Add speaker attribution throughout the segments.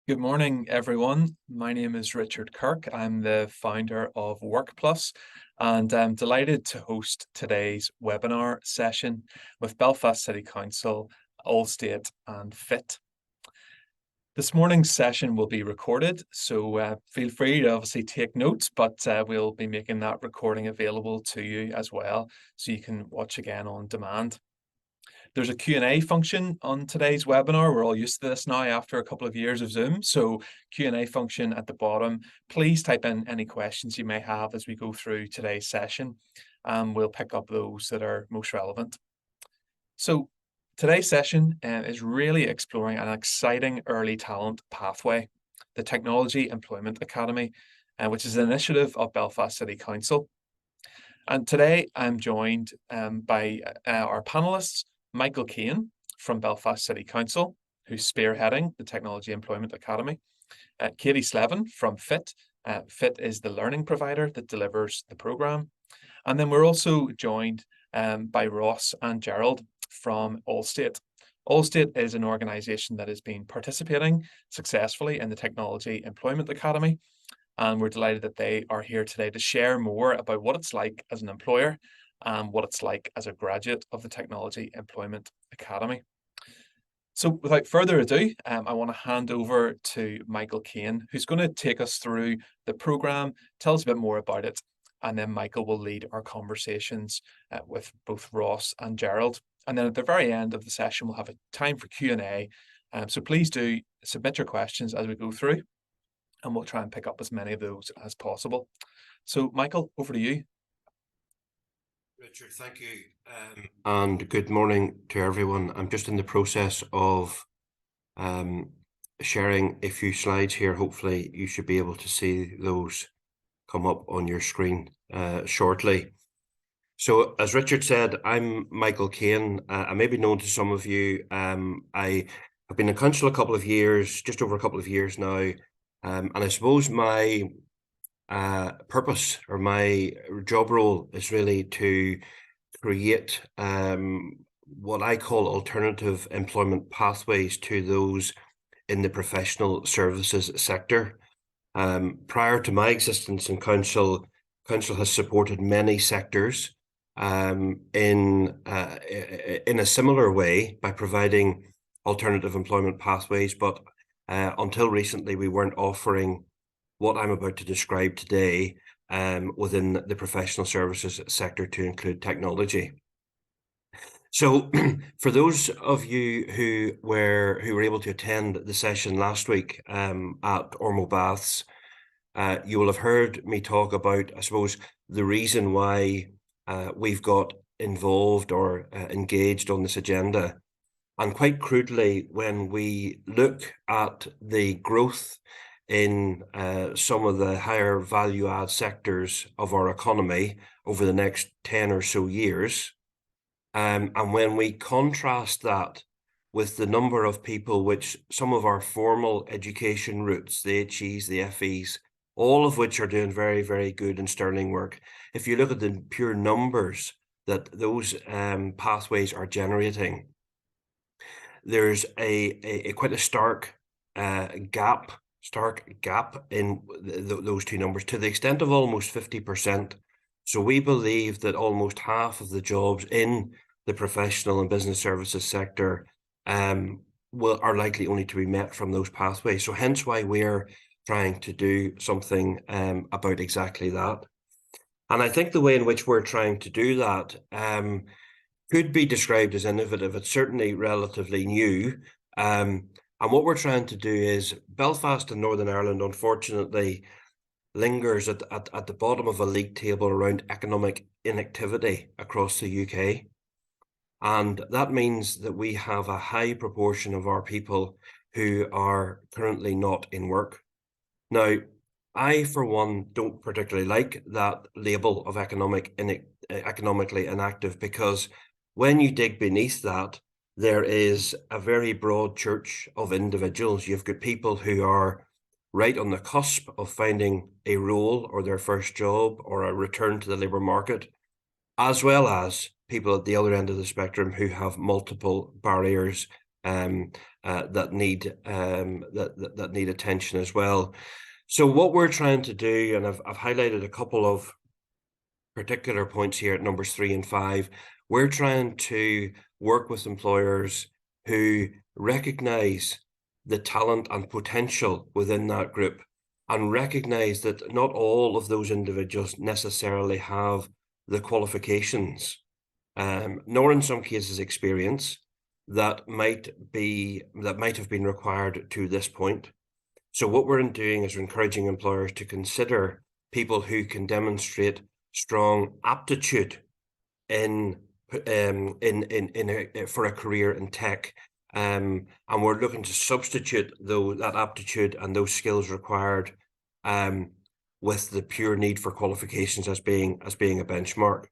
Speaker 1: Good morning, everyone. My name is Richard Kirk. I'm the founder of WorkPlus, and I'm delighted to host today's webinar session with Belfast City Council, Allstate, and FIT. This morning's session will be recorded, so feel free to obviously take notes, but we'll be making that recording available to you as well, so you can watch again on demand. There's a Q&A function on today's webinar. We're all used to this now after a couple of years of Zoom. So Q&A function at the bottom. Please type in any questions you may have as we go through today's session. We'll pick up those that are most relevant. So today's session is really exploring an exciting early talent pathway, the Technology Employment Academy, which is an initiative of Belfast City Council. And today I'm joined by our panelists, Michael Keane from Belfast City Council, who's spearheading the Technology Employment Academy. Katie Slevin from FIT. FIT is the learning provider that delivers the programme. And then we're also joined by Ross and Gerald from Allstate. Allstate is an organisation that has been participating successfully in the Technology Employment Academy. And we're delighted that they are here today to share more about what it's like as an employer and what it's like as a graduate of the Technology Employment Academy. So without further ado, I want to hand over to Michael Keane, who's going to take us through the programme, tell us a bit more about it, and then Michael will lead our conversations with both Ross and Gerald. And then at the very end of the session, we'll have a time for Q&A. So please do submit your questions as we go through, and we'll try and pick up as many of those as possible. So Michael, over to you.
Speaker 2: Richard, thank you. And good morning to everyone. I'm just in the process of sharing a few slides here. Hopefully you should be able to see those come up on your screen shortly. So as Richard said, I'm Michael Keane. I may be known to some of you. I have been in council a couple of years, just over a couple of years now. And I suppose my purpose or my job role is really to create what I call alternative employment pathways to those in the professional services sector. Prior to my existence in council has supported many sectors in a similar way by providing alternative employment pathways, but until recently we weren't offering what I'm about to describe today within the professional services sector to include technology. So for those of you who were able to attend the session last week at Ormo Baths, you will have heard me talk about, I suppose, the reason why we've got involved or engaged on this agenda. And quite crudely, when we look at the growth in some of the higher value add sectors of our economy over the next 10 or so years, and when we contrast that with the number of people which some of our formal education routes, the HEs, the FEs, all of which are doing very, very good and sterling work, if you look at the pure numbers that those pathways are generating, there's a quite a stark gap in those two numbers, to the extent of almost 50%. So we believe that almost half of the jobs in the professional and business services sector are likely only to be met from those pathways. So hence why we're trying to do something about exactly that. And I think the way in which we're trying to do that could be described as innovative. It's certainly relatively new. And what we're trying to do is, Belfast and Northern Ireland, unfortunately, lingers at the bottom of a league table around economic inactivity across the UK. And that means that we have a high proportion of our people who are currently not in work. Now, I, for one, don't particularly like that label of economically inactive, because when you dig beneath that, there is a very broad church of individuals. You've got people who are right on the cusp of finding a role or their first job or a return to the labour market, as well as people at the other end of the spectrum who have multiple barriers that need that need attention as well. So what we're trying to do, and I've highlighted a couple of particular points here at numbers 3 and 5, we're trying to work with employers who recognize the talent and potential within that group and recognize that not all of those individuals necessarily have the qualifications, nor in some cases experience that might have been required to this point. So what we're doing is we're encouraging employers to consider people who can demonstrate strong aptitude for a career in tech, and we're looking to substitute that aptitude and those skills required with the pure need for qualifications as being a benchmark.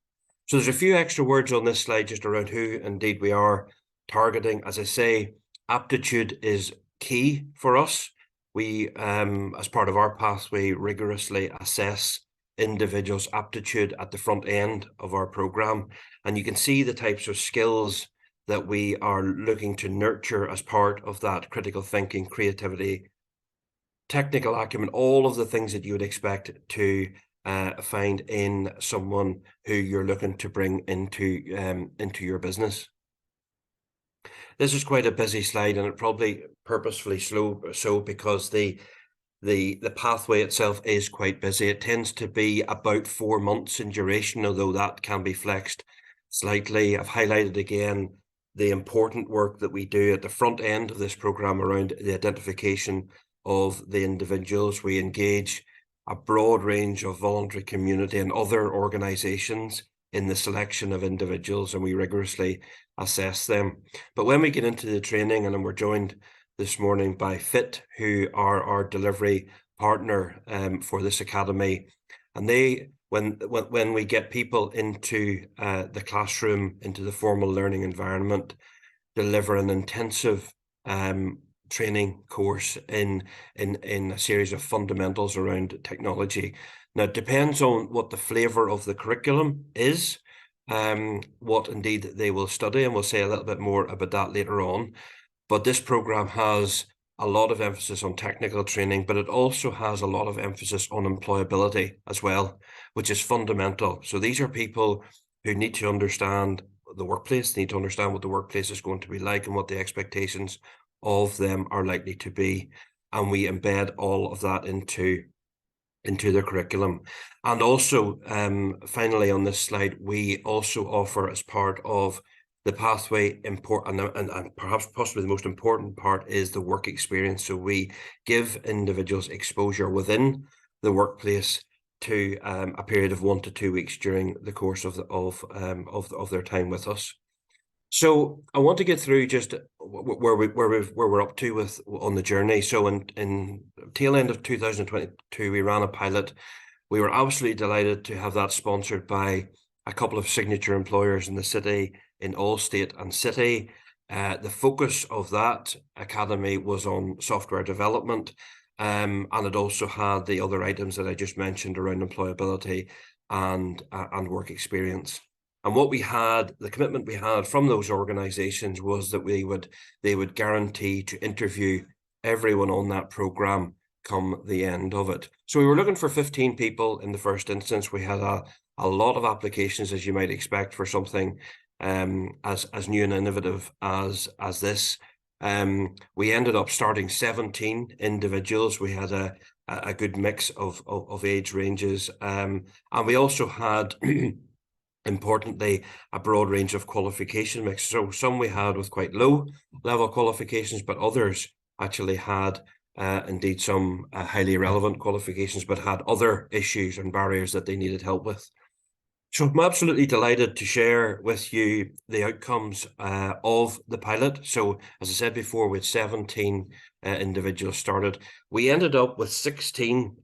Speaker 2: So there's a few extra words on this slide just around who indeed we are targeting. As I say, aptitude is key for us. We, as part of our pathway, rigorously assess individuals' aptitude at the front end of our program. And you can see the types of skills that we are looking to nurture as part of that: critical thinking, creativity, technical acumen, all of the things that you would expect to find in someone who you're looking to bring into your business. This is quite a busy slide, and it probably purposefully slow so because the pathway itself is quite busy. It tends to be about 4 months in duration, although that can be flexed slightly. I've highlighted again the important work that we do at the front end of this program around the identification of the individuals. We engage a broad range of voluntary community and other organizations in the selection of individuals, and we rigorously assess them. But when we get into the training, and we're joined this morning by FIT, who are our delivery partner for this academy, and when we get people into the classroom, into the formal learning environment, deliver an intensive training course in a series of fundamentals around technology. Now, it depends on what the flavour of the curriculum is, what indeed they will study, and we'll say a little bit more about that later on. But this program has a lot of emphasis on technical training, but it also has a lot of emphasis on employability as well, which is fundamental. So these are people who need to understand the workplace, need to understand what the workplace is going to be like and what the expectations of them are likely to be. And we embed all of that into their curriculum. And also, finally on this slide, we also offer, as part of the pathway, and perhaps possibly the most important part, is the work experience. So we give individuals exposure within the workplace to a period of 1 to 2 weeks during the course of their time with us. So I want to get through just where we're up to on the journey. So in tail end of 2022, we ran a pilot. We were absolutely delighted to have that sponsored by a couple of signature employers in the city, in Allstate and City. The focus of that academy was on software development, and it also had the other items that I just mentioned around employability and work experience. And what we had, the commitment we had from those organizations, was that they would guarantee to interview everyone on that program come the end of it. So we were looking for 15 people in the first instance. We had a lot of applications, as you might expect, for something as new and innovative as this. We ended up starting 17 individuals. We had a good mix of age ranges, and we also had importantly, a broad range of qualification mix. So some we had with quite low level qualifications, but others actually had indeed some highly relevant qualifications, but had other issues and barriers that they needed help with. So I'm absolutely delighted to share with you the outcomes of the pilot. So as I said before, with 17 individuals started, we ended up with 16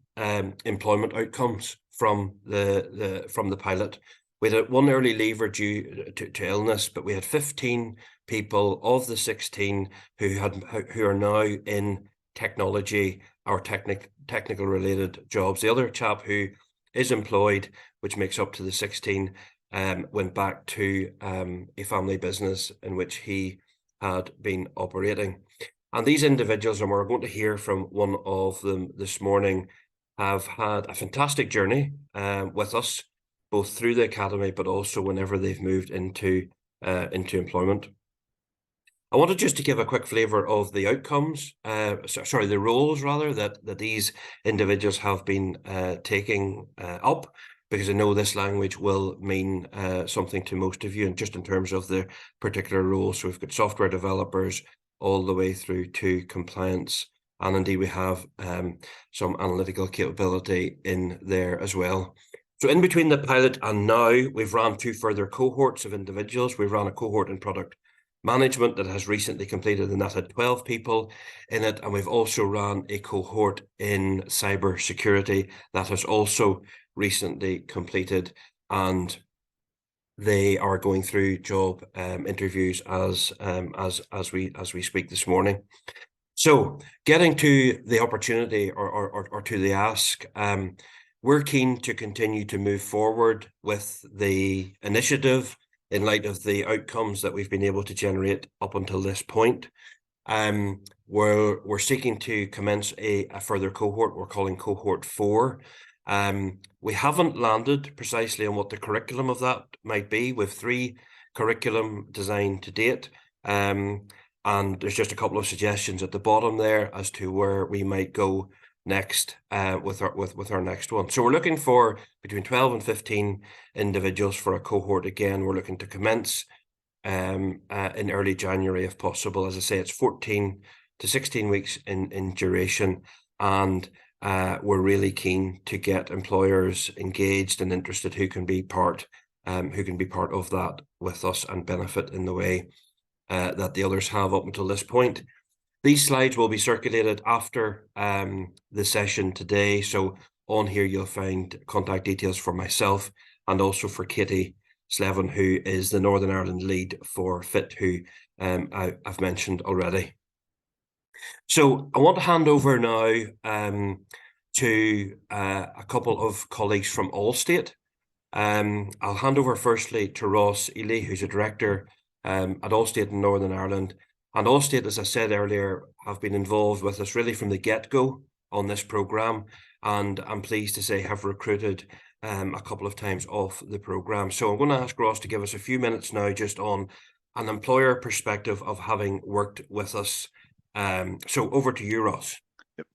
Speaker 2: employment outcomes from the pilot. We had one early leaver due to illness, but we had 15 people of the 16 who are now in technology or technical related jobs. The other chap who is employed, which makes up to the 16, went back to a family business in which he had been operating. And these individuals, and we're going to hear from one of them this morning, have had a fantastic journey with us, both through the academy, but also whenever they've moved into employment. I wanted just to give a quick flavour of the outcomes, the roles rather, that these individuals have been taking up, because I know this language will mean something to most of you, and just in terms of the particular roles. So we've got software developers all the way through to compliance, and indeed we have some analytical capability in there as well. So in between the pilot and now, we've ran 2 further cohorts of individuals. We've ran a cohort in product management that has recently completed, and that had 12 people in it. And we've also ran a cohort in cyber security that has also recently completed, and they are going through job interviews as we speak this morning. So getting to the opportunity or to the ask, we're keen to continue to move forward with the initiative in light of the outcomes that we've been able to generate up until this point. We're seeking to commence a further cohort we're calling cohort 4. We haven't landed precisely on what the curriculum of that might be, with 3 curriculum designed to date. And there's just a couple of suggestions at the bottom there as to where we might go next with our next one. So we're looking for between 12 and 15 individuals for a cohort. Again, we're looking to commence in early January if possible. As I say, it's 14 to 16 weeks in duration, and we're really keen to get employers engaged and interested who can be part of that with us and benefit in the way that the others have up until this point. These slides will be circulated after the session today. So on here, you'll find contact details for myself and also for Katie Slevin, who is the Northern Ireland lead for FIT, who I've mentioned already. So I want to hand over now to a couple of colleagues from Allstate. I'll hand over firstly to Ross Ely, who's a director at Allstate in Northern Ireland. And Allstate, as I said earlier, have been involved with us really from the get-go on this programme, and I'm pleased to say have recruited a couple of times off the programme. So I'm going to ask Ross to give us a few minutes now just on an employer perspective of having worked with us. So over to you, Ross.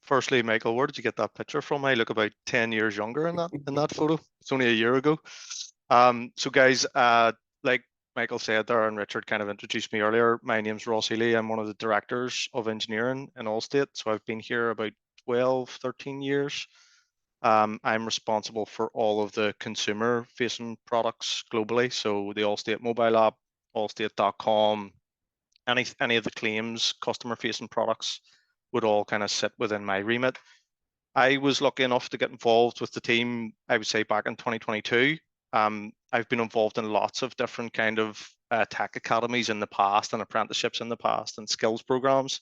Speaker 3: Firstly, Michael, where did you get that picture from? I look about 10 years younger in that photo. It's only a year ago. So guys, like Michael said there, and Richard kind of introduced me earlier, my name's Ross Ely. I'm one of the directors of engineering in Allstate. So I've been here about 12, 13 years. I'm responsible for all of the consumer-facing products globally. So the Allstate mobile app, allstate.com, any of the claims customer-facing products would all kind of sit within my remit. I was lucky enough to get involved with the team, I would say, back in 2022. I've been involved in lots of different kind of tech academies in the past, and apprenticeships in the past, and skills programs.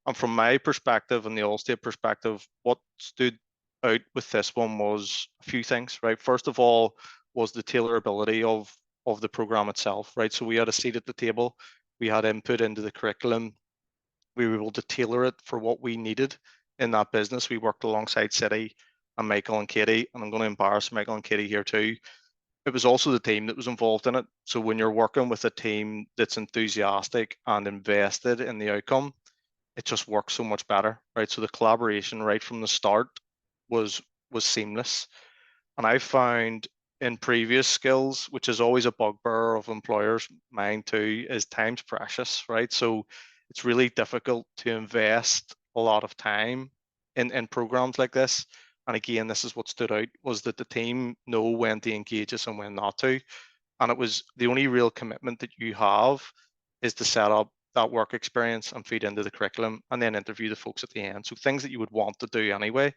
Speaker 3: And from my perspective and the Allstate perspective, what stood out with this one was a few things, right? First of all, was the tailorability of the program itself, right? So we had a seat at the table, we had input into the curriculum, we were able to tailor it for what we needed in that business. We worked alongside City and Michael and Katie, and I'm going to embarrass Michael and Katie here too. It was also the team that was involved in it. So when you're working with a team that's enthusiastic and invested in the outcome, it just works so much better, right? So the collaboration right from the start was seamless. And I found in previous skills, which is always a bugbear of employers' mind too, is time's precious, right? So it's really difficult to invest a lot of time in programs like this. And again, this is what stood out, was that the team know when to engage us and when not to. And it was the only real commitment that you have is to set up that work experience and feed into the curriculum and then interview the folks at the end. So things that you would want to do anyway.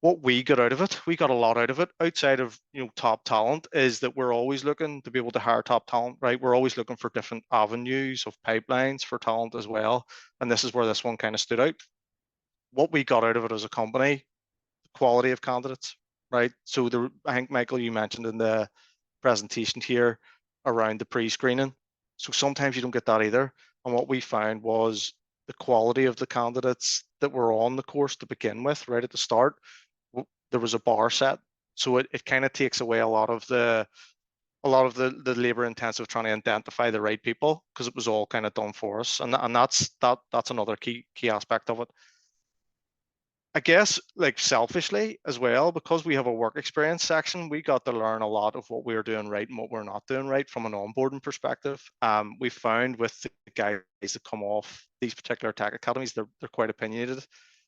Speaker 3: What we got out of it, we got a lot out of it outside of top talent, is that we're always looking to be able to hire top talent, right? We're always looking for different avenues of pipelines for talent as well. And this is where this one kind of stood out. What we got out of it as a company, the quality of candidates, right? So I think, Michael, you mentioned in the presentation here around the pre-screening. So sometimes you don't get that either. And what we found was the quality of the candidates that were on the course to begin with, right at the start, there was a bar set. So it kind of takes away a lot of the labor intensive trying to identify the right people, because it was all kind of done for us. And that's another key aspect of it. I guess, like, selfishly as well, because we have a work experience section, we got to learn a lot of what we're doing right and what we're not doing right from an onboarding perspective. We found with the guys that come off these particular tech academies, they're quite opinionated,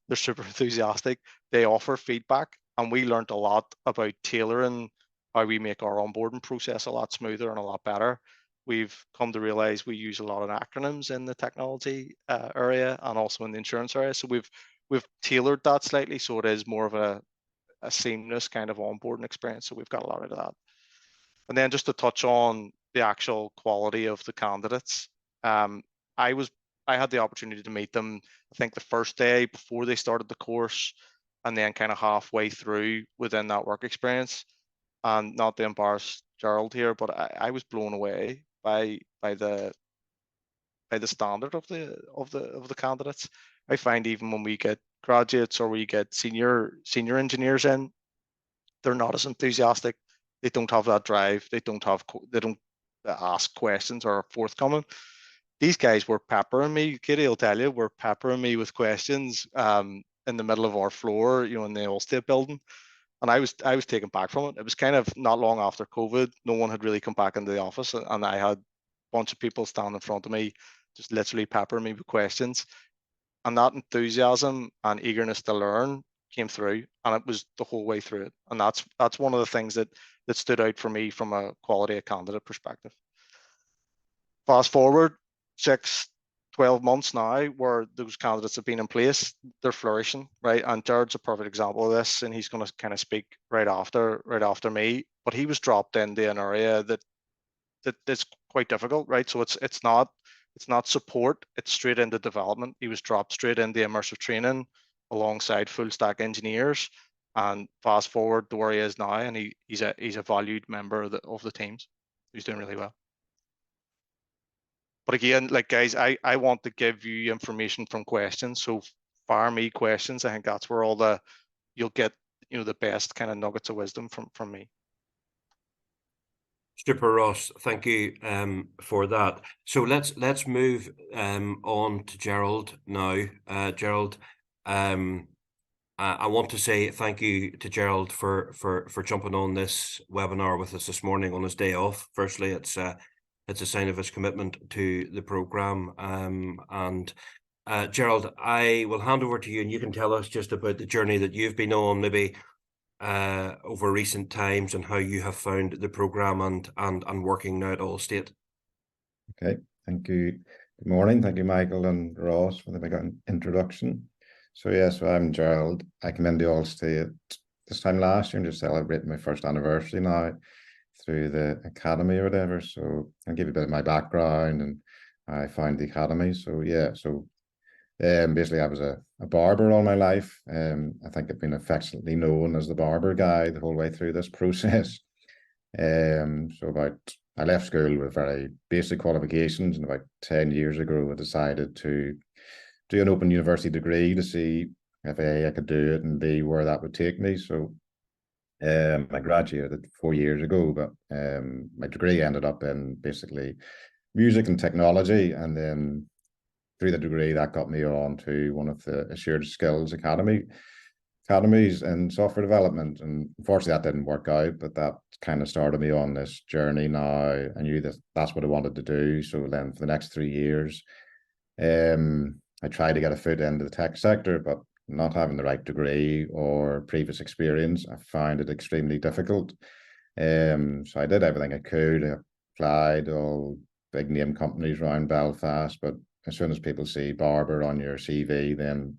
Speaker 3: they're super enthusiastic, they offer feedback, and we learned a lot about tailoring how we make our onboarding process a lot smoother and a lot better. We've come to realize we use a lot of acronyms in the technology area and also in the insurance area. So we've tailored that slightly, so it is more of a seamless kind of onboarding experience. So we've got a lot out of that. And then just to touch on the actual quality of the candidates, I had the opportunity to meet them, I think the first day before they started the course, and then kind of halfway through within that work experience. And not to embarrass Gerald here, but I was blown away by the standard of the candidates. I find even when we get graduates or we get senior engineers in, they're not as enthusiastic. They don't have that drive. They don't ask questions or are forthcoming. These guys were peppering me. Katie will tell you, were peppering me with questions in the middle of our floor, in the Allstate building. And I was taken back from it. It was kind of not long after COVID. No one had really come back into the office, and I had a bunch of people stand in front of me, just literally peppering me with questions. And that enthusiasm and eagerness to learn came through, and it was the whole way through it. And that's one of the things that stood out for me from a quality of candidate perspective. Fast forward 6-12 months now, where those candidates have been in place, they're flourishing, right? And Jared's a perfect example of this, and he's going to kind of speak right after me. But he was dropped into an area that's quite difficult, right? So it's not support, it's straight into development. He was dropped straight into immersive training alongside full stack engineers, and fast forward to where he is now, and he's a valued member of the teams. He's doing really well. But again, like, guys, I want to give you information from questions. So fire me questions. I think that's where you'll get the best kind of nuggets of wisdom from me.
Speaker 2: Super, Ross. Thank you for that. So let's move on to Gerald now. Gerald, I want to say thank you to Gerald for jumping on this webinar with us this morning on his day off. Firstly, it's a sign of his commitment to the program. And Gerald, I will hand over to you, and you can tell us just about the journey that you've been on, maybe over recent times, and how you have found the program and working now at Allstate.
Speaker 4: Okay, thank you. Good morning. Thank you, Michael and Ross, for the big introduction. So yes, I'm Gerald. I came into Allstate this time last year and just celebrating my first anniversary now through the academy or whatever. So I'll give you a bit of my background and I found the academy. So yeah, basically I was a barber all my life. I think I've been affectionately known as the barber guy the whole way through this process. I left school with very basic qualifications, and about 10 years ago I decided to do an open university degree to see if A, I could do it, and B, where that would take me. So I graduated 4 years ago, but my degree ended up in basically music and technology, and then through the degree that got me on to one of the Assured Skills academies in software development. And unfortunately that didn't work out, but that kind of started me on this journey now. I knew that that's what I wanted to do. So then for the next 3 years, I tried to get a foot into the tech sector, but not having the right degree or previous experience, I found it extremely difficult. So I did everything I could. I applied all big name companies around Belfast, but as soon as people see barber on your CV, then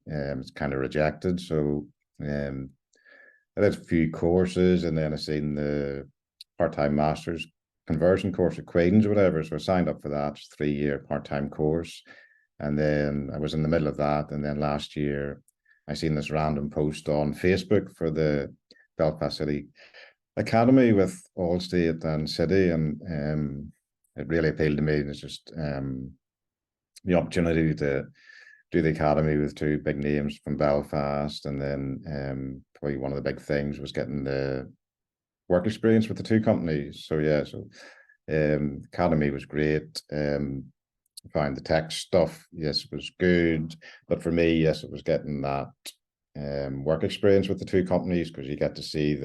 Speaker 4: it's kind of rejected. So I did a few courses, and then I seen the part-time master's conversion course at Queen's or whatever. So I signed up for that 3-year part-time course. And then I was in the middle of that. And then last year, I seen this random post on Facebook for the Belfast City Academy with Allstate and City. And it really appealed to me. And it's just the opportunity to do the academy with two big names from Belfast, and then probably one of the big things was getting the work experience with the two companies. So yeah, so academy was great. Found the tech stuff, yes, it was good, but for me, yes, it was getting that work experience with the two companies, because you get to see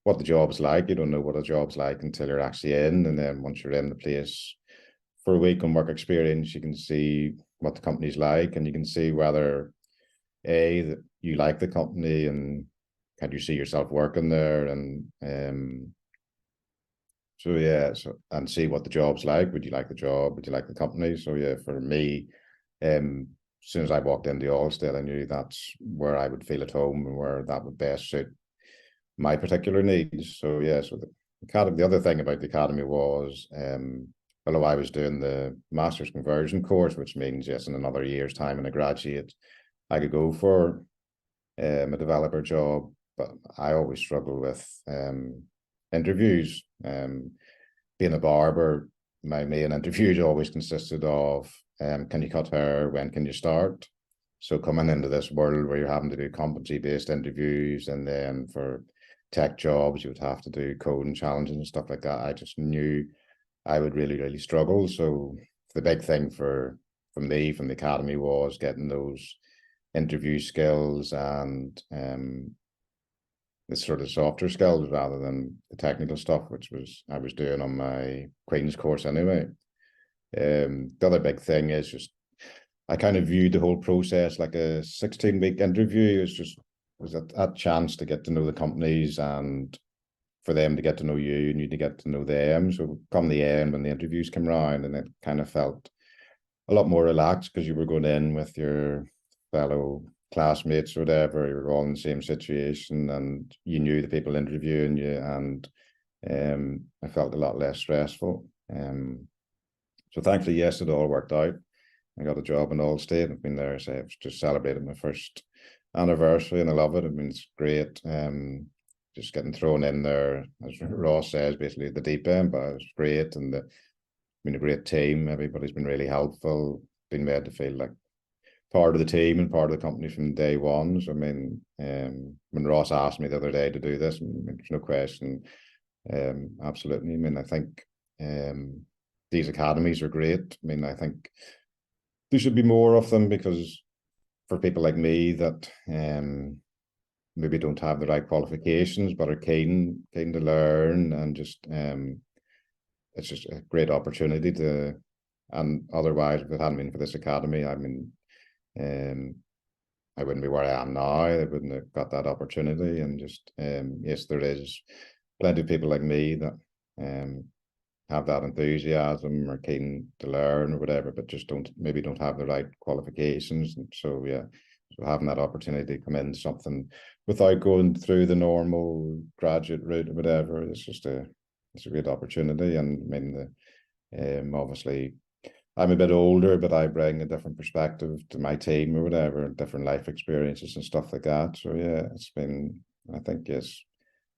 Speaker 4: what the job's like. You don't know what a job's like until you're actually in, and then once you're in the place for a week on work experience, you can see what the company's like, and you can see whether that you like the company and can you see yourself working there, and so yeah, and see what the job's like. Would you like the job? Would you like the company? So yeah, for me, as soon as I walked into Allstate, I knew that's where I would feel at home and where that would best suit my particular needs. So yeah, so the academy. The other thing about the academy was, although I was doing the master's conversion course, which means yes, in another year's time when I graduate, I could go for a developer job, but I always struggle with interviews. Being a barber, my main interviews always consisted of can you cut hair, when can you start? So coming into this world where you're having to do competency-based interviews, and then for tech jobs you would have to do coding challenges and stuff like that, I just knew I would really struggle. So the big thing for me from the academy was getting those interview skills and the sort of softer skills rather than the technical stuff, which I was doing on my Queen's course anyway. The other big thing is just I kind of viewed the whole process like a 16-week interview. Was that chance to get to know the companies and for them to get to know you and you to get to know them. So come the end, when the interviews came around, and it kind of felt a lot more relaxed because you were going in with your fellow classmates or whatever. You were all in the same situation and you knew the people interviewing you, and I felt a lot less stressful. So thankfully, yes, it all worked out. I got a job in Allstate. I've been there, so I've just celebrated my first anniversary and I love it. I mean, it's great. Just getting thrown in there, as Ross says, basically the deep end, but it's great, and it's been a great team. Everybody's been really helpful, been made to feel like part of the team and part of the company from day one. So I mean, when Ross asked me the other day to do this, I mean, there's no question. Absolutely. I mean, I think these academies are great. I mean, I think there should be more of them, because for people like me that maybe don't have the right qualifications but are keen to learn, and just it's just a great opportunity to. And otherwise, if it hadn't been for this academy, I mean, I wouldn't be where I am now. I wouldn't have got that opportunity. And just yes, there is plenty of people like me that have that enthusiasm or keen to learn or whatever, but just don't have the right qualifications. And so yeah, so having that opportunity to come into something without going through the normal graduate route or whatever, it's a great opportunity. And I mean, obviously I'm a bit older, but I bring a different perspective to my team or whatever, different life experiences and stuff like that. So yeah, I think yes,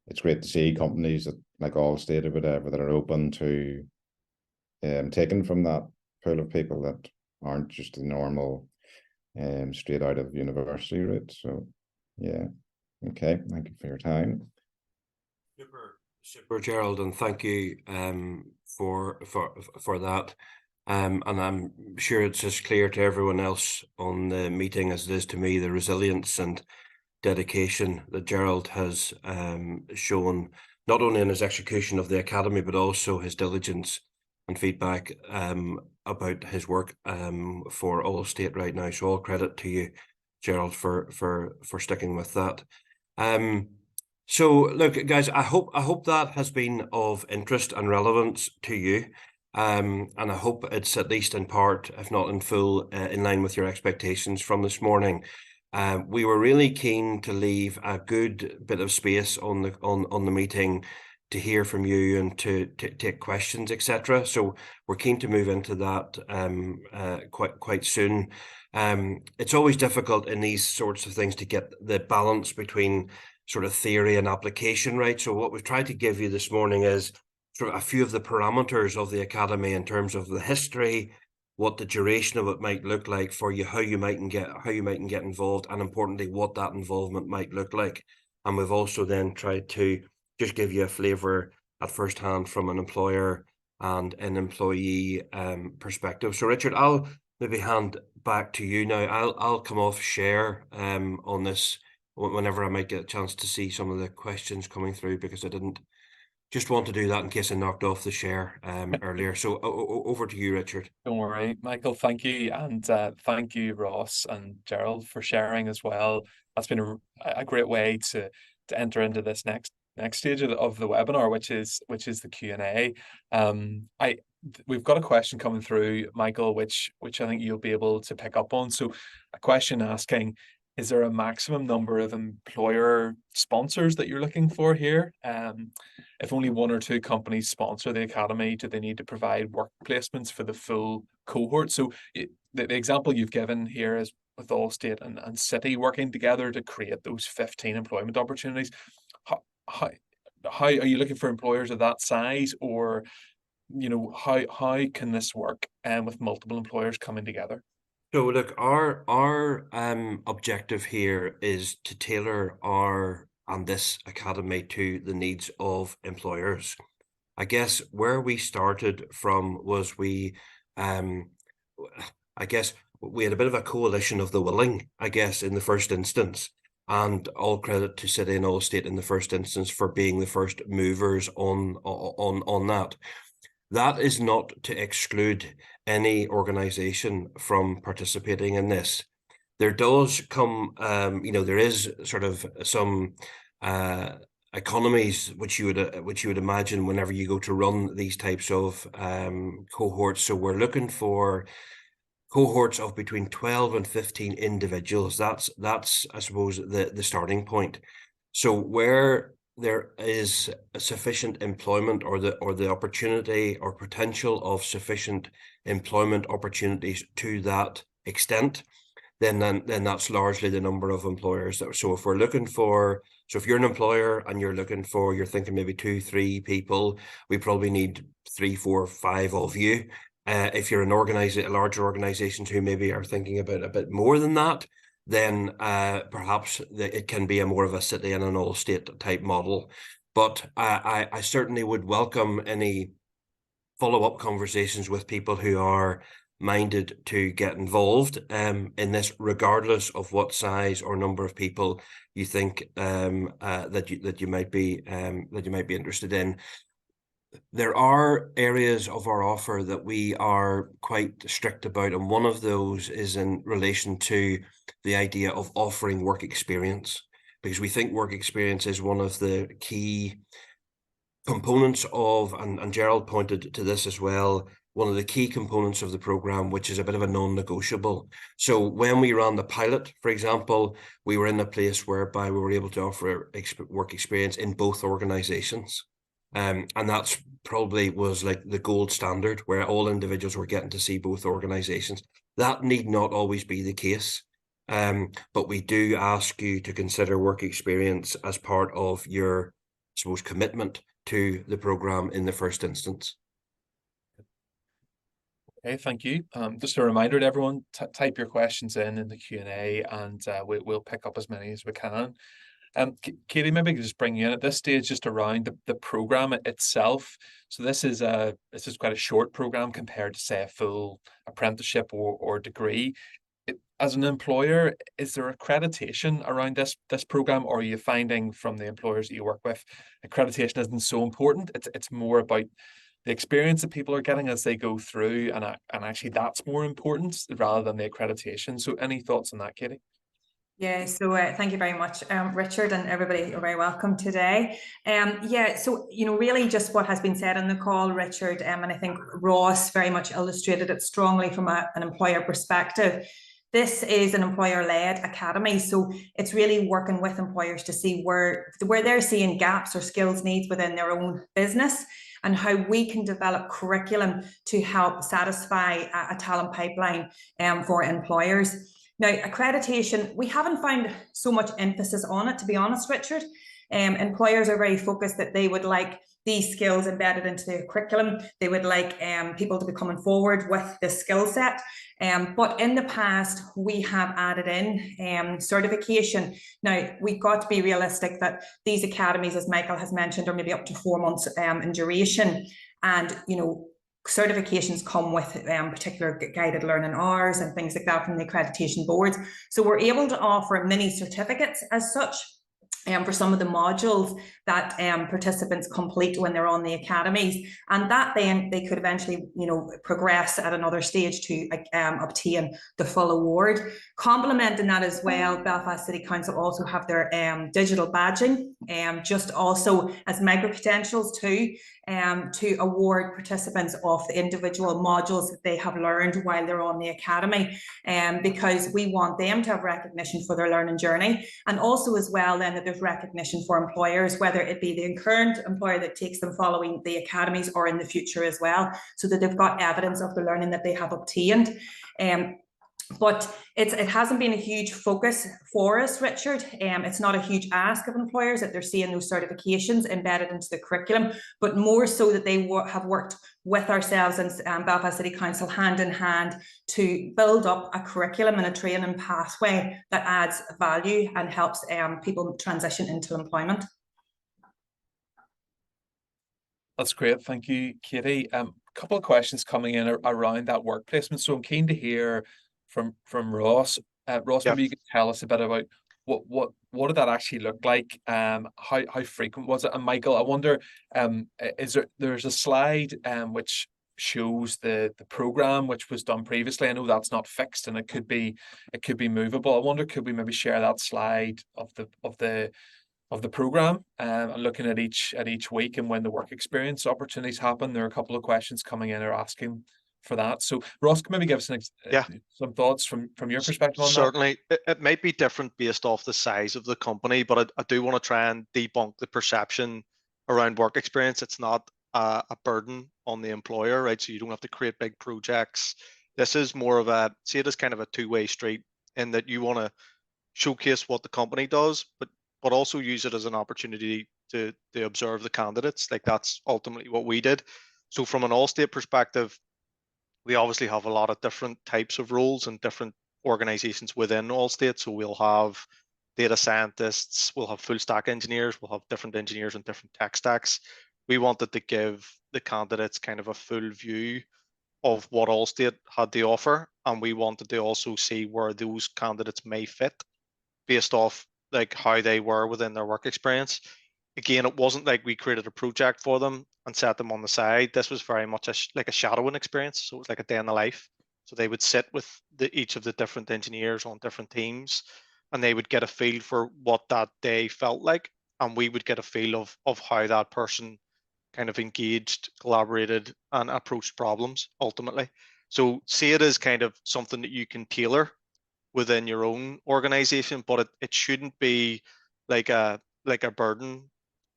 Speaker 4: it's great to see companies that like Allstate or whatever that are open to taking from that pool of people that aren't just the normal straight out of university route. So yeah, okay, thank you for your time.
Speaker 2: Super, Gerald, and thank you for that. And I'm sure it's as clear to everyone else on the meeting as it is to me, the resilience and dedication that Gerald has shown, not only in his execution of the academy, but also his diligence and feedback about his work for Allstate right now. So all credit to you, Gerald, for sticking with that. So look, guys, I hope that has been of interest and relevance to you. And I hope it's at least in part, if not in full, in line with your expectations from this morning. We were really keen to leave a good bit of space on the meeting to hear from you and to take questions, etc. So we're keen to move into that quite soon. It's always difficult in these sorts of things to get the balance between sort of theory and application right. So what we've tried to give you this morning is sort of a few of the parameters of the academy in terms of the history, what the duration of it might look like for you, how you might get involved, and importantly, what that involvement might look like. And we've also then tried to just give you a flavour at first hand from an employer and an employee perspective. So Richard, I'll maybe hand back to you now. I'll come off share on this whenever I might get a chance to see some of the questions coming through, because I didn't just want to do that in case I knocked off the share earlier. So over to you, Richard.
Speaker 1: Don't worry, Michael. Thank you, and thank you, Ross and Gerald, for sharing as well. That's been a great way to enter into this next stage of the webinar, which is the Q&A. We've got a question coming through, Michael, which I think you'll be able to pick up on. So, a question asking, is there a maximum number of employer sponsors that you're looking for here? If only 1 or 2 companies sponsor the academy, do they need to provide work placements for the full cohort? So the example you've given here is with Allstate and City working together to create those 15 employment opportunities. How are you looking for employers of that size, or how can this work with multiple employers coming together?
Speaker 2: So look, our objective here is to tailor this academy to the needs of employers. I guess where we started from was I guess we had a bit of a coalition of the willing, I guess, in the first instance, and all credit to City and Allstate in the first instance for being the first movers on that. That is not to exclude any organisation from participating in this. There does come, there is sort of some economies which you would imagine whenever you go to run these types of cohorts. So we're looking for cohorts of between 12 and 15 individuals. That's I suppose the starting point. So where there is sufficient employment or the opportunity or potential of sufficient employment opportunities to that extent, then that's largely the number of employers. So if we're looking for, so if you're an employer and you're thinking maybe 2-3 people, we probably need 3, 4, 5 of you. If you're larger organizations who maybe are thinking about a bit more than that, then perhaps it can be more of a City and an Allstate type model. But I certainly would welcome any follow-up conversations with people who are minded to get involved in this, regardless of what size or number of people you think that you might be interested in. There are areas of our offer that we are quite strict about, and one of those is in relation to the idea of offering work experience, because we think work experience is one of the key components of, and Gerald pointed to this as well, one of the key components of the programme, which is a bit of a non-negotiable. So when we ran the pilot, for example, we were in a place whereby we were able to offer work experience in both organisations. And that's probably was like the gold standard, where all individuals were getting to see both organisations. That need not always be the case, but we do ask you to consider work experience as part of your, I suppose, commitment to the programme in the first instance.
Speaker 1: Okay, thank you. Just a reminder to everyone, type your questions in the Q&A, and we'll pick up as many as we can. Katie, maybe I could just bring you in at this stage, just around the program itself. So this is quite a short program compared to, say, a full apprenticeship or degree. As an employer, is there accreditation around this program, or are you finding from the employers that you work with, accreditation isn't so important? It's more about the experience that people are getting as they go through, and actually that's more important rather than the accreditation. So any thoughts on that, Katie?
Speaker 5: Yeah, so thank you very much, Richard, and everybody. You're very welcome today. Yeah, so really just what has been said on the call, Richard, and I think Ross very much illustrated it strongly from an employer perspective. This is an employer-led academy, so it's really working with employers to see where they're seeing gaps or skills needs within their own business, and how we can develop curriculum to help satisfy a talent pipeline for employers. Now, accreditation, we haven't found so much emphasis on it, to be honest, Richard. Employers are very focused that they would like these skills embedded into their curriculum. They would like people to be coming forward with this skill set. But in the past, we have added in certification. Now, we've got to be realistic that these academies, as Michael has mentioned, are maybe up to 4 months in duration. And, you know, certifications come with particular guided learning hours and things like that from the accreditation boards. So we're able to offer mini certificates as such for some of the modules that participants complete when they're on the academies, and that then they could eventually, you know, progress at another stage to obtain the full award. Complementing that as well, Belfast City Council also have their digital badging, just also as micro credentials too, to award participants of the individual modules that they have learned while they're on the academy, because we want them to have recognition for their learning journey, and also as well then that there's recognition for employers, whether it be the current employer that takes them following the academies or in the future as well, so that they've got evidence of the learning that they have obtained. But it hasn't been a huge focus for us, Richard. It's not a huge ask of employers that they're seeing those certifications embedded into the curriculum, but more so that they have worked with ourselves and Belfast City Council hand in hand to build up a curriculum and a training pathway that adds value and helps people transition into employment.
Speaker 1: That's great. Thank you, Katie. A couple of questions coming in around that work placement. So I'm keen to hear from Ross. Ross, maybe you could tell us a bit about what did that actually look like? How frequent was it? And Michael, I wonder, there's a slide which shows the program which was done previously. I know that's not fixed and it could be movable. I wonder, could we maybe share that slide of the program and looking at each week and when the work experience opportunities happen? There are a couple of questions coming in or asking for that. So Ross, can maybe give us some thoughts from your perspective on that?
Speaker 3: Certainly, it might be different based off the size of the company, but I do want to try and debunk the perception around work experience. It's not a burden on the employer, right? So you don't have to create big projects. This is more of see it as kind of a two-way street, in that you want to showcase what the company does, but also use it as an opportunity to observe the candidates. Like, that's ultimately what we did. So from an Allstate perspective, we obviously have a lot of different types of roles and different organizations within Allstate. So we'll have data scientists, we'll have full stack engineers, we'll have different engineers and different tech stacks. We wanted to give the candidates kind of a full view of what Allstate had to offer, and we wanted to also see where those candidates may fit based off like how they were within their work experience. Again, it wasn't like we created a project for them and set them on the side. This was very much like a shadowing experience. So it was like a day in the life. So they would sit with each of the different engineers on different teams, and they would get a feel for what that day felt like. And we would get a feel of how that person kind of engaged, collaborated, and approached problems ultimately. So see it as kind of something that you can tailor within your own organization, but it shouldn't be like a burden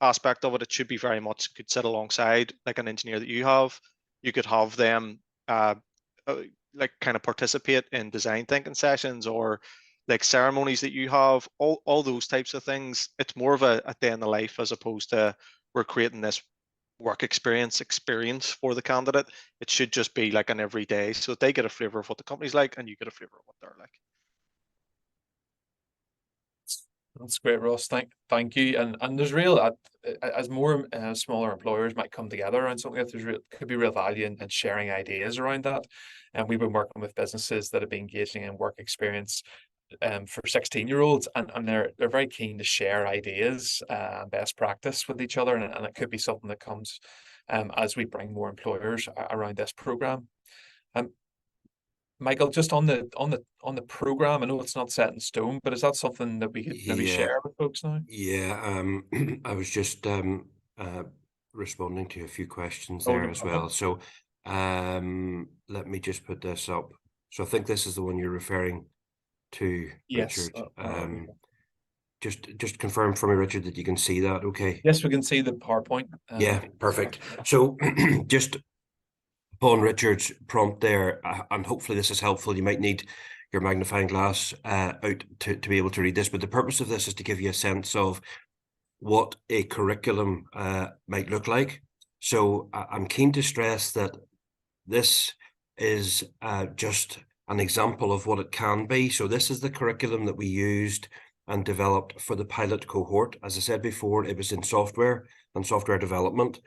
Speaker 3: aspect of it. It should be very much could sit alongside like an engineer that you have. You could have them like kind of participate in design thinking sessions or like ceremonies that you have, all those types of things. It's more of a day in the life, as opposed to we're creating this work experience for the candidate. It should just be like an everyday, so that they get a flavor of what the company's like and you get a flavor of what they're like.
Speaker 1: That's great, Ross. Thank you. And there's real as more smaller employers might come together around something, could be real value in sharing ideas around that. And we've been working with businesses that have been engaging in work experience for 16-year-olds, and they're very keen to share ideas and best practice with each other, and it could be something that comes as we bring more employers around this program. Michael, just on the program, I know it's not set in stone, but is that something that we could maybe share with folks now?
Speaker 2: Yeah, I was just responding to a few questions
Speaker 1: Oh,
Speaker 2: there
Speaker 1: no
Speaker 2: as
Speaker 1: problem.
Speaker 2: well. So let me just put this up. So I think this is the one you're referring to,
Speaker 1: Yes.
Speaker 2: Richard. Just confirm for me, Richard, that you can see that. Okay.
Speaker 1: Yes, we can see the PowerPoint.
Speaker 2: Yeah, perfect. So just upon Richard's prompt there, and hopefully this is helpful. You might need your magnifying glass out to be able to read this, but the purpose of this is to give you a sense of what a curriculum might look like. So I'm keen to stress that this is just an example of what it can be. So this is the curriculum that we used and developed for the pilot cohort. As I said before, it was in software and software development,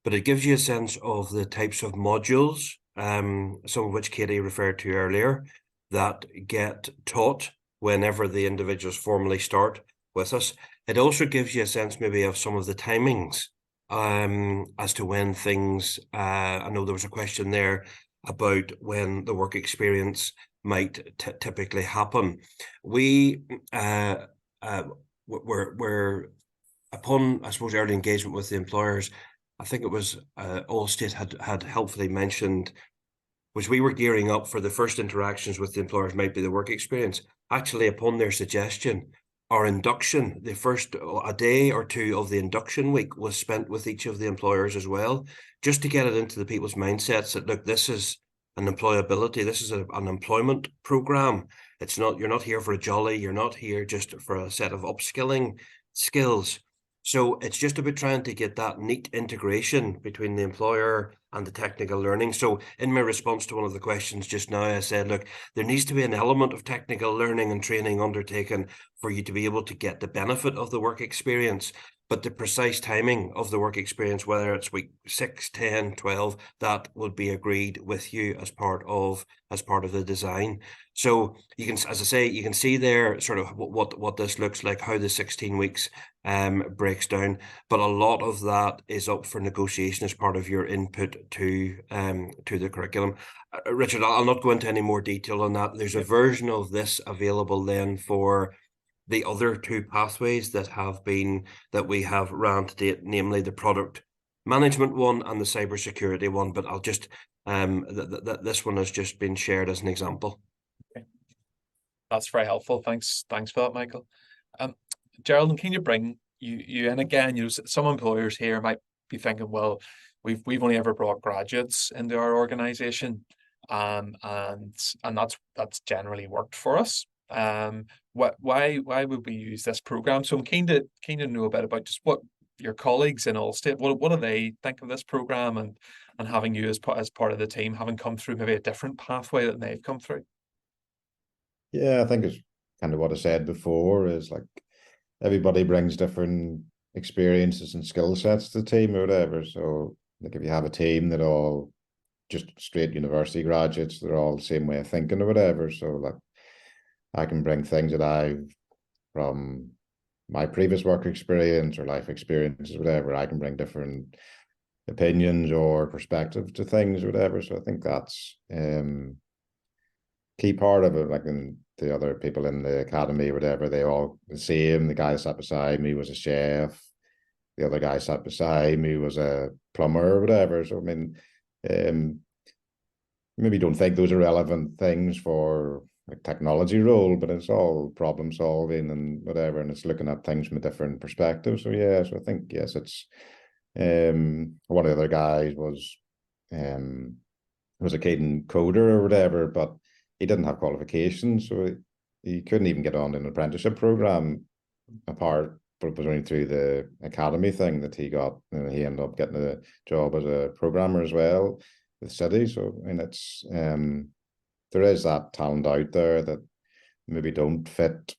Speaker 2: but it gives you a sense of the types of modules, some of which Katie referred to earlier, that get taught whenever the individuals formally start with us. It also gives you a sense maybe of some of the timings as to when things, I know there was a question there about when the work experience might typically happen. We're upon, I suppose, early engagement with the employers. I think it was Allstate had helpfully mentioned, was we were gearing up for the first interactions with the employers might be the work experience. Actually, upon their suggestion, our induction, the first a day or two of the induction week was spent with each of the employers as well, just to get it into the people's mindsets that, look, this is an employability, this is an employment program. It's not, you're not here for a jolly, you're not here just for a set of upskilling skills. So it's just about trying to get that neat integration between the employer and the technical learning. So in my response to one of the questions just now, I said, look, there needs to be an element of technical learning and training undertaken for you to be able to get the benefit of the work experience. But the precise timing of the work experience, whether it's week 6, 10, 12, that would be agreed with you as part of the design. So you can, as I say, you can see there sort of what this looks like, how the 16 weeks breaks down. But a lot of that is up for negotiation as part of your input to the curriculum. Richard, I'll not go into any more detail on that. There's a version of this available then for the other two pathways that we have ran to date, namely the product management one and the cybersecurity one. But I'll just this one has just been shared as an example.
Speaker 1: Okay. That's very helpful. Thanks for that, Michael. Geraldine, can you bring you in again? You know, some employers here might be thinking, well, we've only ever brought graduates into our organization, and that's generally worked for us. Why would we use this program? So I'm keen to know a bit about just what your colleagues in Allstate, what do they think of this program, and having you as part of the team, having come through maybe a different pathway that they've come through.
Speaker 4: Yeah, I think it's kind of what I said before, is like everybody brings different experiences and skill sets to the team or whatever. So like if you have a team that all just straight university graduates, they're all the same way of thinking or whatever. So like I can bring things that I've from my previous work experience or life experiences, whatever. I can bring different opinions or perspective to things or whatever. So I think that's key part of it. Like in the other people in the academy or whatever, they all the same. The guy sat beside me was a chef. The other guy sat beside me was a plumber or whatever. So I mean, maybe don't think those are relevant things for like technology role, but it's all problem solving and whatever, and it's looking at things from a different perspective. So yeah, so I think yes, it's one of the other guys was a keen coder or whatever, but he didn't have qualifications, so he couldn't even get on an apprenticeship program apart, but it was only through the academy thing that he got, and he ended up getting a job as a programmer as well with City. So I mean, it's there is that talent out there that maybe don't fit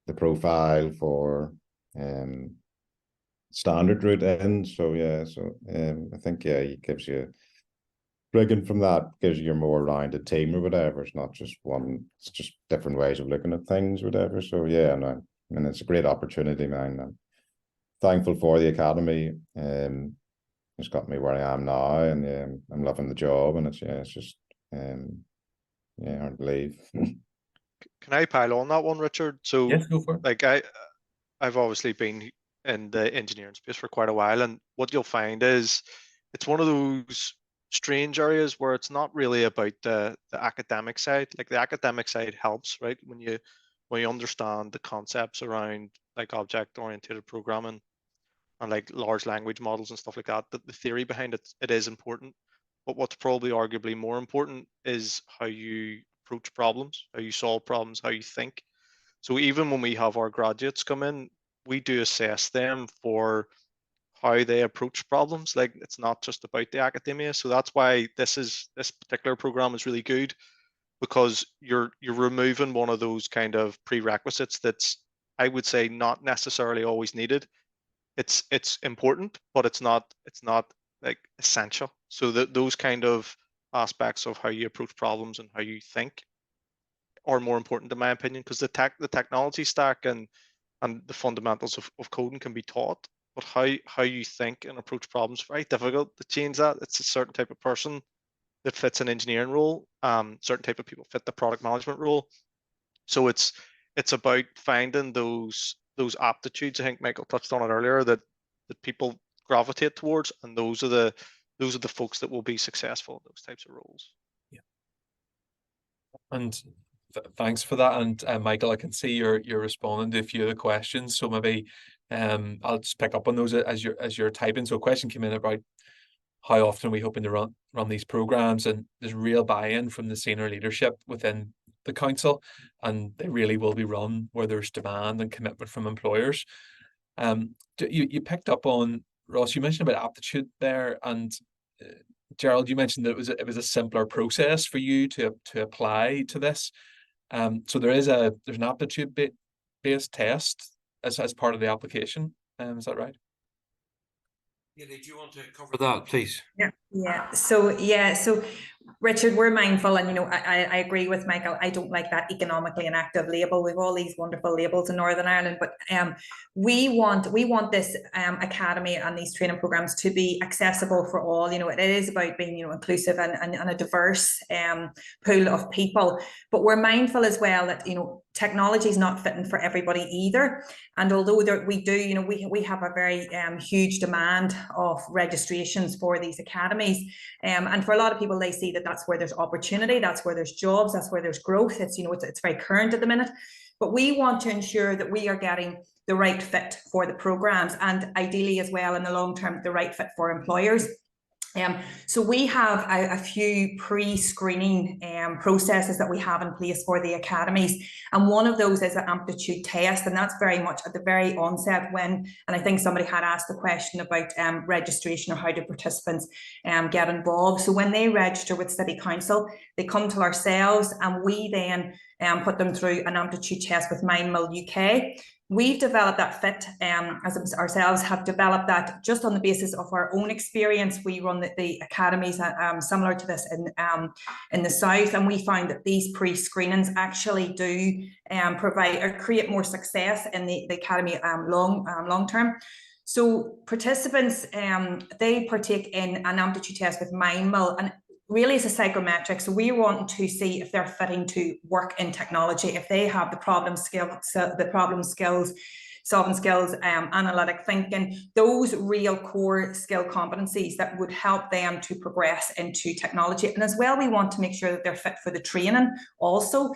Speaker 4: the profile for standard route in. So yeah, so I think yeah, it gives you bringing from that gives you a more rounded team or whatever. It's not just one, it's just different ways of looking at things or whatever. So yeah, and I mean it's a great opportunity, man. I'm thankful for the academy. It's got me where I am now, and I'm loving the job, and it's just yeah, hard to believe.
Speaker 3: Can I pile on that one, Richard? So
Speaker 1: Yes, go for it.
Speaker 3: like I've obviously been in the engineering space for quite a while, and what you'll find is it's one of those strange areas where it's not really about the academic side. Like the academic side helps, right? When you understand the concepts around like object oriented programming and like large language models and stuff like that, the theory behind it is important. But what's probably arguably more important is how you approach problems, how you solve problems, how you think. So even when we have our graduates come in, we do assess them for how they approach problems. Like, it's not just about the academia. So that's why this particular program is really good, because you're removing one of those kind of prerequisites that's, I would say, not necessarily always needed. It's important, but it's not like essential. So that those kind of aspects of how you approach problems and how you think are more important, in my opinion, because the technology stack and the fundamentals of coding can be taught, but how you think and approach problems is very difficult to change that. It's a certain type of person that fits an engineering role. Certain type of people fit the product management role. So it's about finding those aptitudes. I think Michael touched on it earlier, that people gravitate towards, and those are the folks that will be successful in those types of roles.
Speaker 1: Yeah. And thanks for that. And Michael, I can see you're responding to a few of the questions, so maybe I'll just pick up on those as you're typing. So a question came in about how often are we hoping to run these programs, and there's real buy-in from the senior leadership within the council, and they really will be run where there's demand and commitment from employers. You picked up on, Ross, you mentioned about aptitude there, and Gerald, you mentioned that it was a simpler process for you to apply to this. So there's an aptitude based test as part of the application. Is that right?
Speaker 2: Yeah, did you want to cover that, please?
Speaker 5: Yeah. So Richard, we're mindful, and I agree with Michael. I don't like that economically inactive label. We've all these wonderful labels in Northern Ireland, but we want this academy and these training programs to be accessible for all. It is about being inclusive and a diverse pool of people. But we're mindful as well that technology is not fitting for everybody either. And although we have a very huge demand of registrations for these academies, and for a lot of people, they see that that's where there's opportunity, that's where there's jobs, that's where there's growth. It's very current at the minute. But we want to ensure that we are getting the right fit for the programs, and ideally as well in the long term, the right fit for employers. So we have a few pre-screening processes that we have in place for the academies, and one of those is an aptitude test, and that's very much at the very onset and I think somebody had asked the question about registration, or how do participants get involved. So when they register with City Council, they come to ourselves, and we then put them through an aptitude test with MindMill UK. We've developed that fit, as ourselves have developed that just on the basis of our own experience. We run the academies similar to this in the south, and we find that these pre-screenings actually do provide or create more success in the academy long term. So participants, they partake in an aptitude test with MindMill, and really it's a psychometric. So we want to see if they're fitting to work in technology, if they have the problem skills, solving skills, analytic thinking, those real core skill competencies that would help them to progress into technology. And as well, we want to make sure that they're fit for the training also,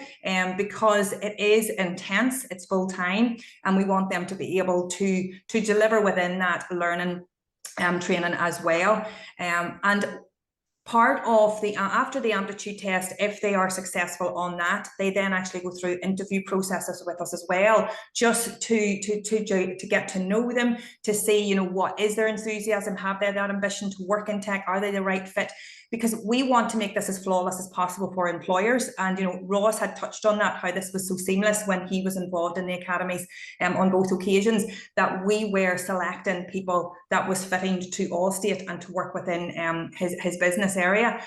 Speaker 5: because it is intense, it's full time, and we want them to be able to deliver within that learning training as well. And part of after the aptitude test, if they are successful on that, they then actually go through interview processes with us as well, just to get to know them, to see what is their enthusiasm, have they that ambition to work in tech, are they the right fit? Because we want to make this as flawless as possible for employers. And Ross had touched on that, how this was so seamless when he was involved in the academies on both occasions, that we were selecting people that was fitting to Allstate and to work within his business area.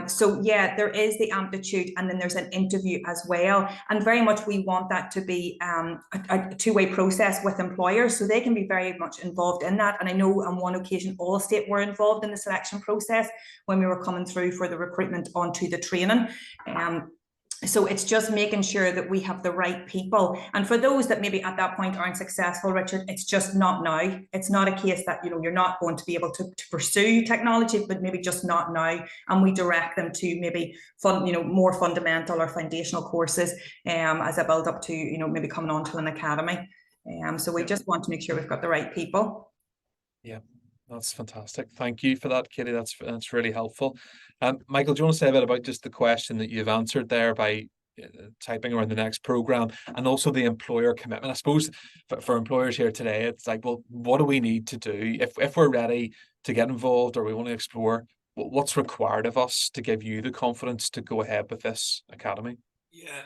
Speaker 5: So yeah, there is the aptitude, and then there's an interview as well. And very much we want that to be a two-way process with employers, so they can be very much involved in that. And I know on one occasion Allstate were involved in the selection process when we were coming through for the recruitment onto the training. So it's just making sure that we have the right people. And for those that maybe at that point aren't successful, Richard, it's just not now. It's not a case that you're not going to be able to pursue technology, but maybe just not now. And we direct them to maybe more fundamental or foundational courses as a build up to maybe coming on to an academy. So we just want to make sure we've got the right people.
Speaker 1: Yeah. That's fantastic. Thank you for that, Katie. That's really helpful. Michael, do you want to say a bit about just the question that you've answered there by typing around the next program, and also the employer commitment. I suppose for employers here today, it's like, well, what do we need to do if we're ready to get involved or we want to explore? What's required of us to give you the confidence to go ahead with this academy?
Speaker 2: Yeah,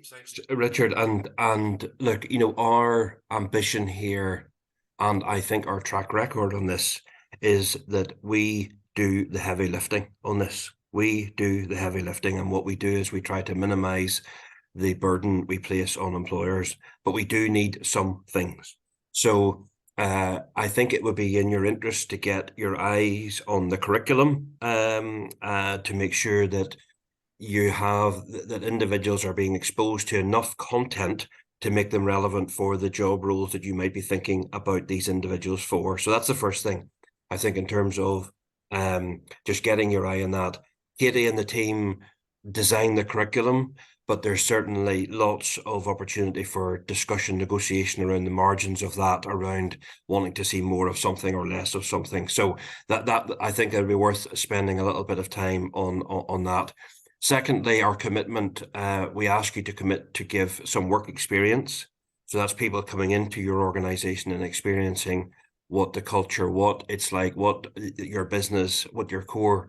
Speaker 2: thanks, Richard. And look, you know, our ambition here, and I think our track record on this, is that we do the heavy lifting on this. We do the heavy lifting, and what we do is we try to minimize the burden we place on employers, but we do need some things. So I think it would be in your interest to get your eyes on the curriculum to make sure that you have that individuals are being exposed to enough content to make them relevant for the job roles that you might be thinking about these individuals for. So that's the first thing, I think, in terms of just getting your eye on that. Katie and the team design the curriculum, but there's certainly lots of opportunity for discussion, negotiation around the margins of that, around wanting to see more of something or less of something. So that I think it'd be worth spending a little bit of time on that. Secondly, our commitment, we ask you to commit to give some work experience. So that's people coming into your organization and experiencing what the culture, what it's like, what your business, what your core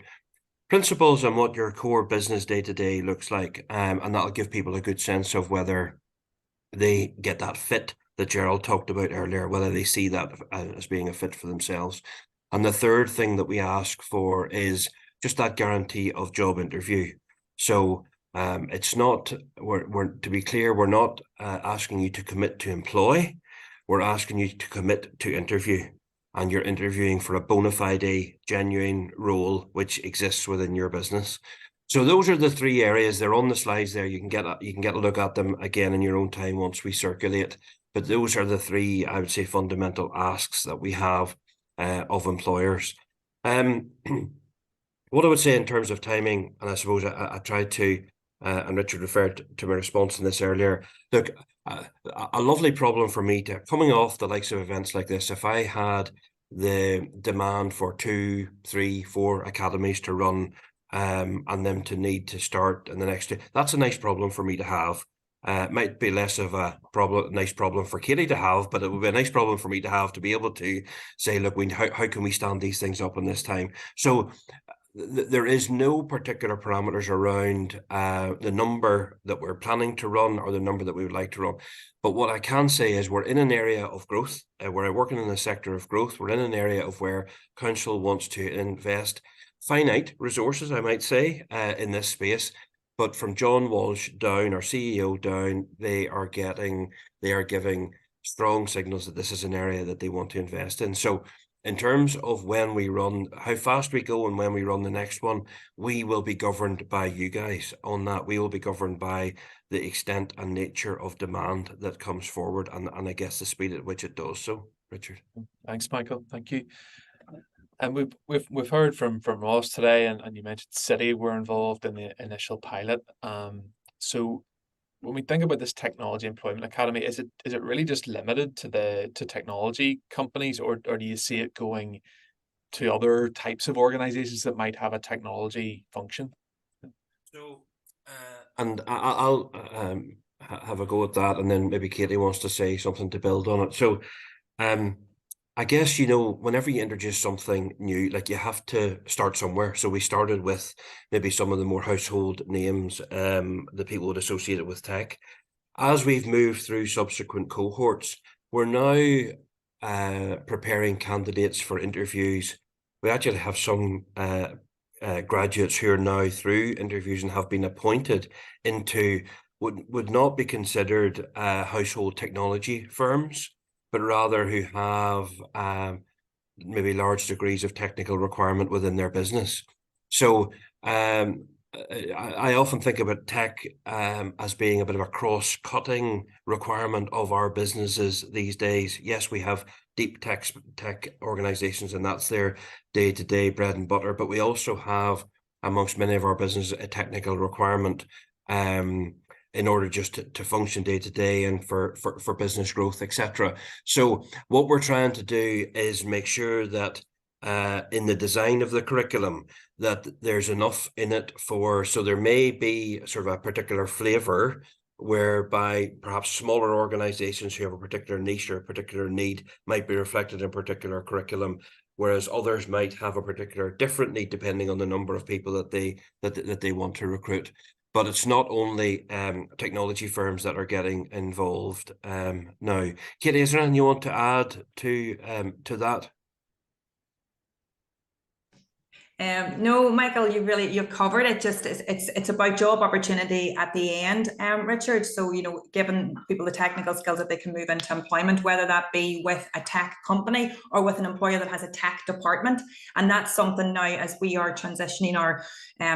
Speaker 2: principles and what your core business day-to-day looks like. And that'll give people a good sense of whether they get that fit that Gerald talked about earlier, whether they see that as being a fit for themselves. And the third thing that we ask for is just that guarantee of job interview. So it's not, we're to be clear, we're not asking you to commit to employ. We're asking you to commit to interview, and you're interviewing for a bona fide, genuine role which exists within your business. So those are the three areas. They're on the slides there. You can get a look at them again in your own time once we circulate. But those are the three, I would say, fundamental asks that we have of employers. What I would say in terms of timing, and I suppose I tried to, and Richard referred to my response in this earlier. Look, a lovely problem for me to, coming off the likes of events like this, if I had the demand for 2, 3, 4 academies to run, and them to need to start in the next 2, that's a nice problem for me to have. It might be less of a nice problem for Katie to have, but it would be a nice problem for me to have, to be able to say, look, how can we stand these things up in this time? So there is no particular parameters around the number that we're planning to run or the number that we would like to run. But what I can say is we're in an area of growth. We're working in a sector of growth. We're in an area of where council wants to invest finite resources, I might say, in this space. But from John Walsh down, our CEO down, they are giving strong signals that this is an area that they want to invest in. So in terms of when we run, how fast we go and when we run the next one, we will be governed by you guys on that. We will be governed by the extent and nature of demand that comes forward, and I guess the speed at which it does so. Richard.
Speaker 1: Thanks, Michael. Thank you. And we've heard from Ross today, and you mentioned City were involved in the initial pilot. So when we think about this Technology Employment Academy, is it really just limited to technology companies, or do you see it going to other types of organizations that might have a technology function?
Speaker 2: So, and I'll have a go at that, and then maybe Katie wants to say something to build on it. So, I guess, you know, whenever you introduce something new, like, you have to start somewhere. So we started with maybe some of the more household names that people would associate it with tech. As we've moved through subsequent cohorts, we're now preparing candidates for interviews. We actually have some graduates who are now through interviews and have been appointed into would not be considered household technology firms, but rather who have maybe large degrees of technical requirement within their business. So I often think about tech as being a bit of a cross-cutting requirement of our businesses these days. Yes, we have deep tech organizations, and that's their day-to-day bread and butter, but we also have, amongst many of our businesses, a technical requirement in order just to function day to day and for business growth, etc. So what we're trying to do is make sure that in the design of the curriculum, that there's enough in it for, so there may be sort of a particular flavour whereby perhaps smaller organizations who have a particular niche or a particular need might be reflected in a particular curriculum, whereas others might have a particular different need depending on the number of people that they want to recruit. But it's not only technology firms that are getting involved now. Katie, is there anything you want to add to that?
Speaker 5: No, Michael, you've covered it. Just it's about job opportunity at the end, Richard. So, you know, giving people the technical skills that they can move into employment, whether that be with a tech company or with an employer that has a tech department. And that's something now, as we are transitioning our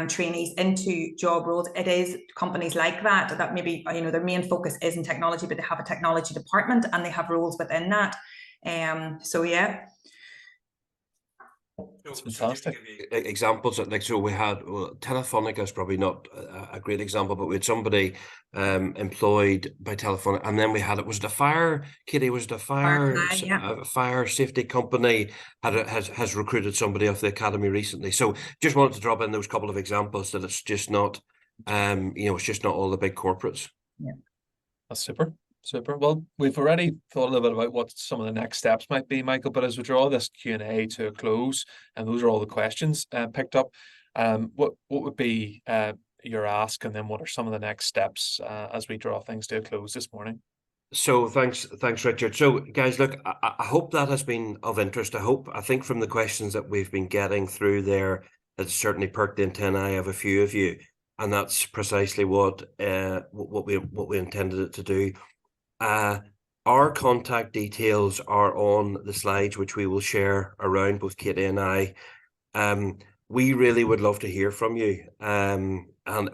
Speaker 5: trainees into job roles, it is companies like that maybe, you know, their main focus is in technology, but they have a technology department and they have roles within that. So yeah.
Speaker 1: It's fantastic.
Speaker 2: Examples that, like, so we had, well, Telefonica is probably not a great example, but we had somebody employed by Telefonica, and then we had, was it a fire, Katie, was it a fire safety company has recruited somebody off the academy recently. So just wanted to drop in those couple of examples that it's just not, you know, it's just not all the big corporates.
Speaker 5: Yeah,
Speaker 1: that's super. Super. Well, we've already thought a little bit about what some of the next steps might be, Michael, but as we draw this Q&A to a close, and those are all the questions picked up, what would be your ask, and then what are some of the next steps as we draw things to a close this morning?
Speaker 2: So thanks, Richard. So guys, look, I hope that has been of interest. I think from the questions that we've been getting through there, it's certainly perked the antennae of a few of you, and that's precisely what we intended it to do. Our contact details are on the slides, which we will share around, both Katie and I. We really would love to hear from you, and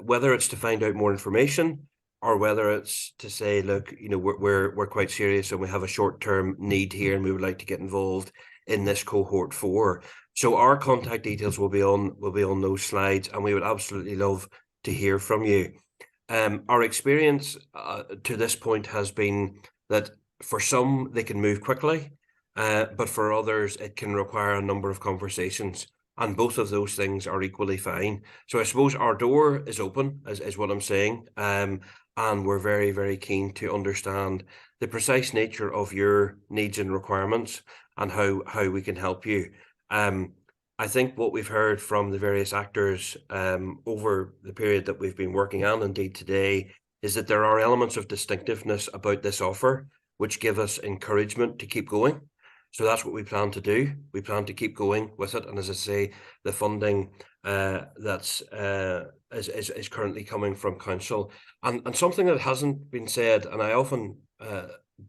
Speaker 2: whether it's to find out more information or whether it's to say, look, you know, we're quite serious and we have a short-term need here and we would like to get involved in this cohort 4. So our contact details will be on those slides, and we would absolutely love to hear from you. Our experience to this point has been that for some they can move quickly, but for others it can require a number of conversations, and both of those things are equally fine. So I suppose our door is open, is what I'm saying, and we're very, very keen to understand the precise nature of your needs and requirements and how we can help you. I think what we've heard from the various actors over the period that we've been working on, indeed today, is that there are elements of distinctiveness about this offer which give us encouragement to keep going. So that's what we plan to do. We plan to keep going with it. And as I say, the funding that's is currently coming from council. And something that hasn't been said, and I often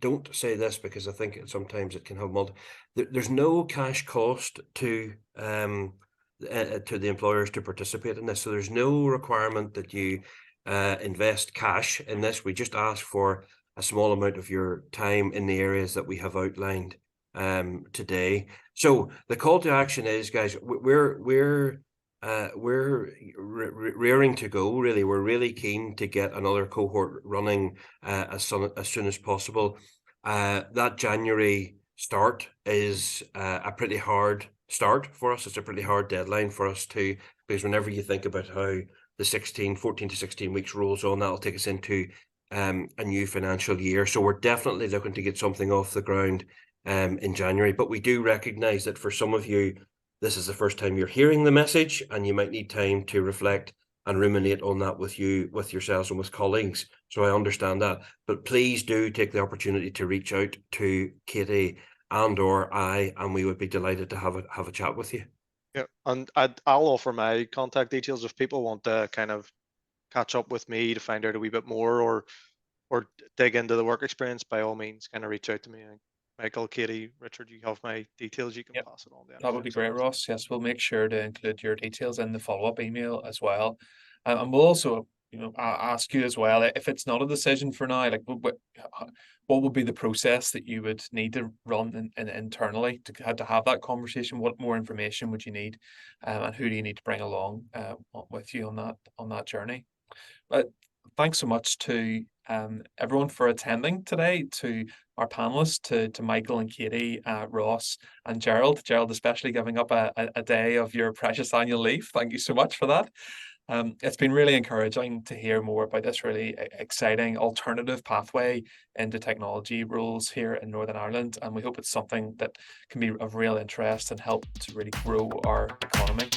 Speaker 2: don't say this because I think sometimes it can have there's no cash cost to the employers to participate in this. So there's no requirement that you invest cash in this. We just ask for a small amount of your time in the areas that we have outlined today. So the call to action is, guys, we're rearing to go. Really, we're really keen to get another cohort running as soon as possible. That January start is a pretty hard start for us. It's a pretty hard deadline for us to, because whenever you think about how the 14 to 16 weeks rolls on, that'll take us into a new financial year. So we're definitely looking to get something off the ground in January. But we do recognise that for some of you, this is the first time you're hearing the message, and you might need time to reflect and ruminate on that with yourselves and with colleagues. So I understand that. But please do take the opportunity to reach out to Katie and/or I, and we would be delighted to have a chat with you.
Speaker 3: Yeah, and I'll offer my contact details if people want to kind of catch up with me to find out a wee bit more or dig into the work experience. By all means, kind of reach out to me. Michael, Katie, Richard, you have my details. You can pass it on.
Speaker 1: That would be great, Ross. Yes, we'll make sure to include your details in the follow-up email as well, and we'll also, you know, ask you as well, if it's not a decision for now, like what would be the process that you would need to run internally to have that conversation? What more information would you need, and who do you need to bring along with you on that journey? But thanks so much to everyone for attending today, to our panelists, to Michael and Katie, Ross and Gerald. Gerald, especially giving up a day of your precious annual leave. Thank you so much for that. It's been really encouraging to hear more about this really exciting alternative pathway into technology roles here in Northern Ireland, and we hope it's something that can be of real interest and help to really grow our economy.